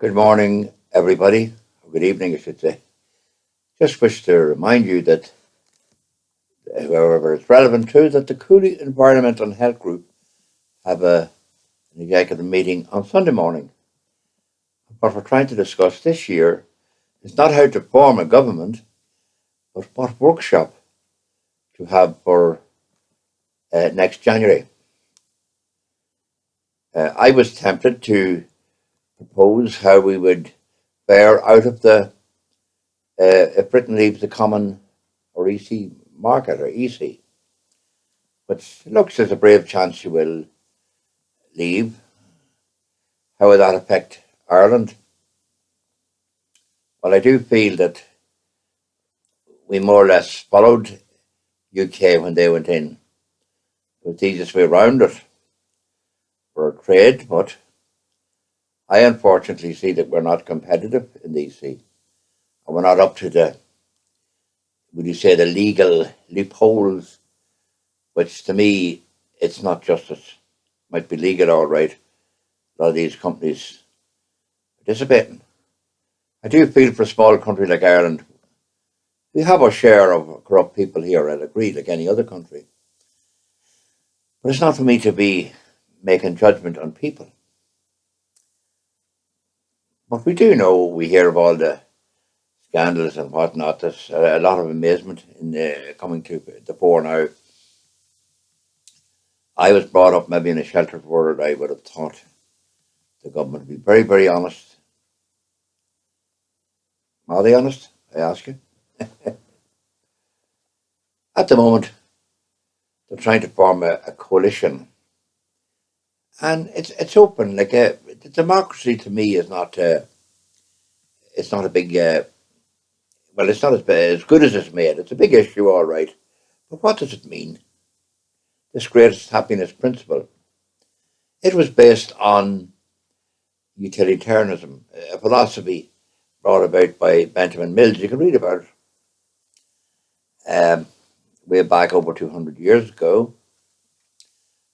Good morning, everybody. Or good evening, I should say. Just wish to remind you that whoever it's relevant to, that the Cooley Environmental and Health Group have an executive meeting on Sunday morning. What we're trying to discuss this year is not how to form a government, but what workshop to have for next January. I was tempted to propose how we would fare out of the if Britain leaves the common or EC market or EC, which looks as a brave chance you will leave. How will that affect Ireland? Well, I do feel that we more or less followed UK when they went in. It was the easiest way around it for trade, but I unfortunately see that we're not competitive in the EC. And we're not up to would you say, the legal loopholes, which to me, it's not justice. Might be legal, all right. A lot of these companies participating. I do feel for a small country like Ireland, we have our share of corrupt people here, I'll agree, like any other country. But it's not for me to be making judgment on people. But we do know, we hear of all the scandals and whatnot. There's a lot of amazement in coming to the fore now. I was brought up maybe in a sheltered world. I would have thought the government would be very, very honest. Are they honest? I ask you. At the moment, they're trying to form a coalition, and it's open. Like the democracy to me is not. It's not a big. Well, it's not as good as it's made. It's a big issue, all right. But what does it mean? This greatest happiness principle. It was based on utilitarianism, a philosophy brought about by Benjamin Mills. You can read about it way back over 200 years ago.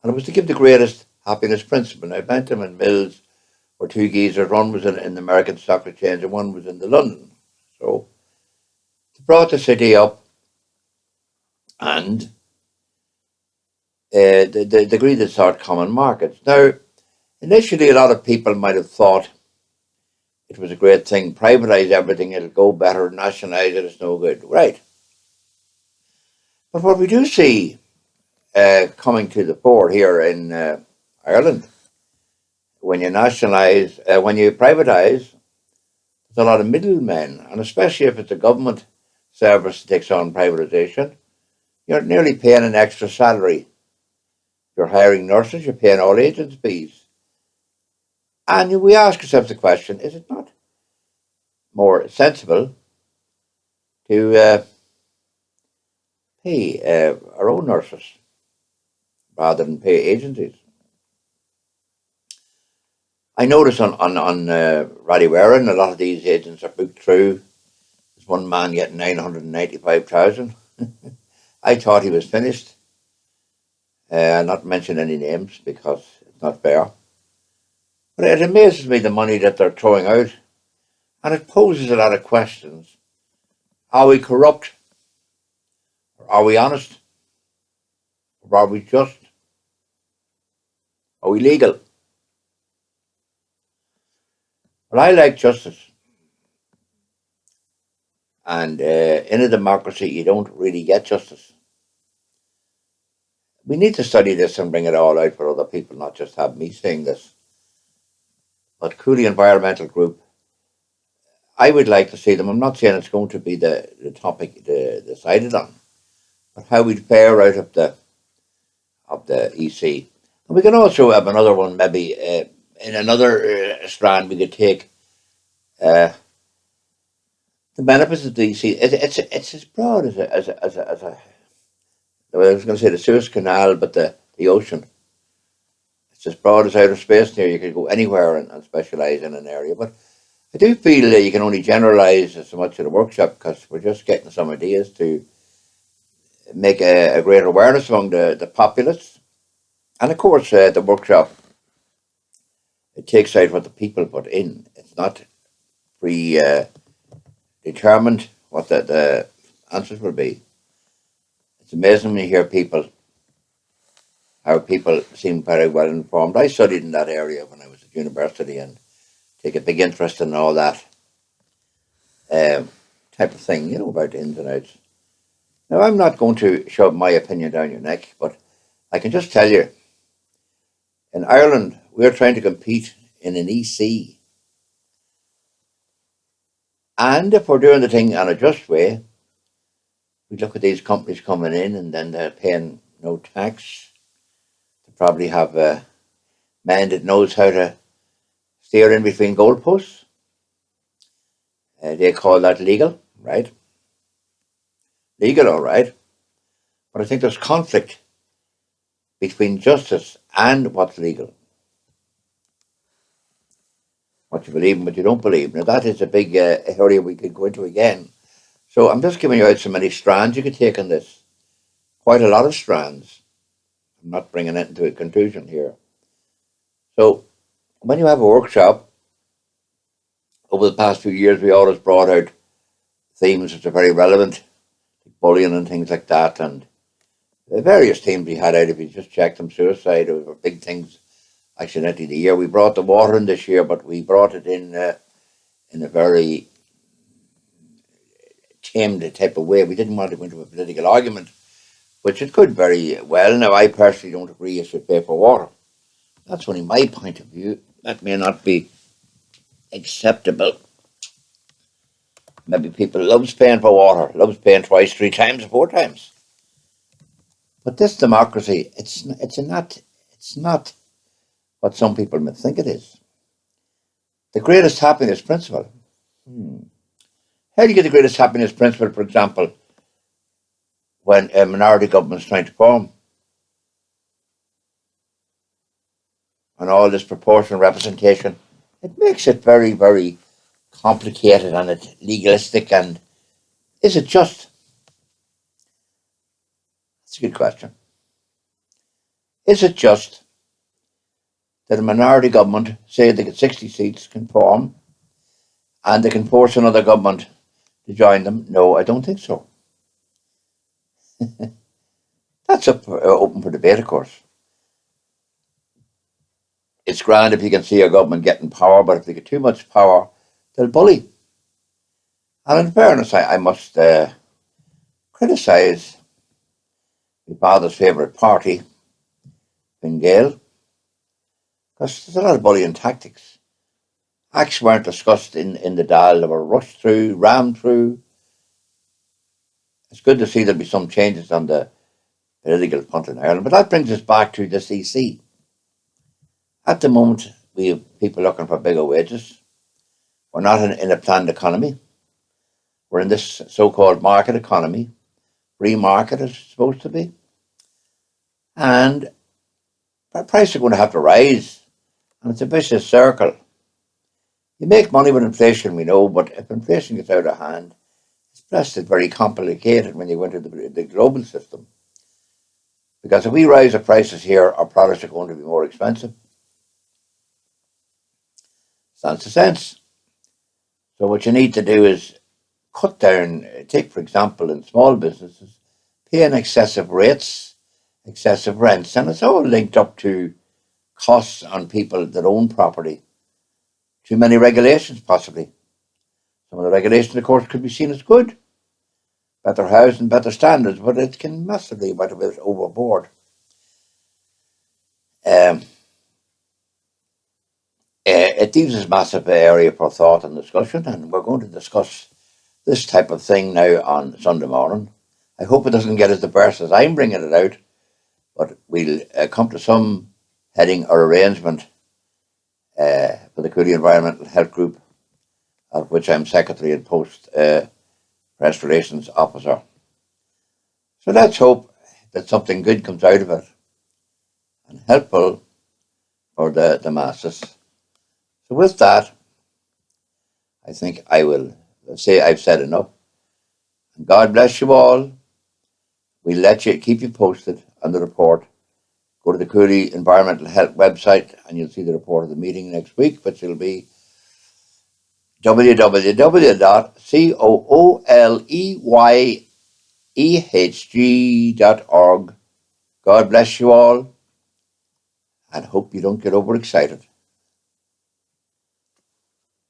And it was to give the greatest happiness principle. Now, Benjamin Mills were two geezers. One was in the American Stock Exchange and one was in the London. So they brought the city up and they agreed to start common markets. Now, initially, a lot of people might have thought it was a great thing. Privatise everything, it'll go better. Nationalise it, it's no good. Right. But what we do see coming to the fore here in Ireland, when you nationalise, when you privatise, there's a lot of middlemen, and especially if it's a government service that takes on privatisation, you're nearly paying an extra salary. You're hiring nurses, you're paying all agents' fees. And we ask ourselves the question, is it not more sensible to pay our own nurses rather than pay agencies? I notice on Rallywarren, a lot of these agents are booked through. There's one man getting 995,000. I thought he was finished. I'll not mention any names because it's not fair. But it amazes me the money that they're throwing out. And it poses a lot of questions. Are we corrupt? Or are we honest? Or are we just? Are we legal? Well, I like justice. And in a democracy, you don't really get justice. We need to study this and bring it all out for other people, not just have me saying this. But Cooley Environmental Group, I would like to see them. I'm not saying it's going to be the topic decided on, but how we'd fare out of the EC. And we can also have another one, maybe in another strand, we could take the benefits of the EC. It's as broad as well, I was going to say the Suez Canal, but the ocean. It's as broad as outer space there. You could go anywhere and specialise in an area. But I do feel that you can only generalise so much at a workshop because we're just getting some ideas to make a greater awareness among the populace. And of course, the workshop It takes out what the people put in. It's not pre-determined what the answers will be. It's amazing when you hear how people seem very well informed. I studied in that area when I was at university and take a big interest in all that um, type of thing, about the ins and outs. Now, I'm not going to shove my opinion down your neck, but I can just tell you, in Ireland, we're trying to compete in an EC. And if we're doing the thing in a just way, we look at these companies coming in and then they're paying no tax. They probably have a man that knows how to steer in between goalposts. They call that legal, right? Legal, all right. But I think there's conflict between justice and what's legal. What you believe and what you don't believe. Now, that is a big area we could go into again. So I'm just giving you out so many strands you could take on this. Quite a lot of strands. I'm not bringing it into a conclusion here. So when you have a workshop, over the past few years, we always brought out themes that are very relevant, like bullying and things like that, and the various themes we had out. If you just check them, suicide, or big things. Accidentally, the year we brought the water in this year, but we brought it in a very tamed type of way. We didn't want to go into a political argument, which it could very well. Now, I personally don't agree you should pay for water. That's only my point of view. That may not be acceptable. Maybe people loves paying for water, loves paying twice, three times, four times. But this democracy, it's not what some people may think it is. The greatest happiness principle. How do you get the greatest happiness principle, for example, when a minority government is trying to form? And all this proportional representation, it makes it very, very complicated and it's legalistic. And is it just? That's a good question. Is it just that a minority government, say they get 60 seats, can form and they can force another government to join them? No, I don't think so. That's open for debate, of course. It's grand if you can see a government getting power, but if they get too much power, they'll bully. And in fairness, I must criticise my father's favourite party, Fine Gael, because there's a lot of bullying tactics. Acts weren't discussed in the Dáil, they were rushed through, rammed through. It's good to see there'll be some changes on the political front in Ireland, but that brings us back to this EC. At the moment, we have people looking for bigger wages. We're not in a planned economy. We're in this so-called market economy. Free market is supposed to be. And prices are going to have to rise. And it's a vicious circle. You make money with inflation, we know, but if inflation gets out of hand, it's very complicated when you go into the global system. Because if we raise the prices here, our products are going to be more expensive. Stands to sense. So what you need to do is cut down, take for example in small businesses, paying excessive rates, excessive rents, and it's all linked up to costs on people that own property. Too many regulations possibly. Some of the regulations of course could be seen as good. Better housing, better standards, but it can massively get a bit overboard. It leaves us massive area for thought and discussion, and we're going to discuss this type of thing now on Sunday morning. I hope it doesn't get as diverse as I'm bringing it out, but we'll come to some heading or arrangement for the Cooley Environmental Health Group, of which I'm Secretary and Post Press Relations Officer. So let's hope that something good comes out of it and helpful for the masses. So with that, I think I will say I've said enough. And God bless you all. We'll let you keep you posted on the report go to the Cooley Environmental Health website and you'll see the report of the meeting next week, which will be www.cooleyehg.org. God bless you all, and hope you don't get overexcited.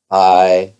Bye.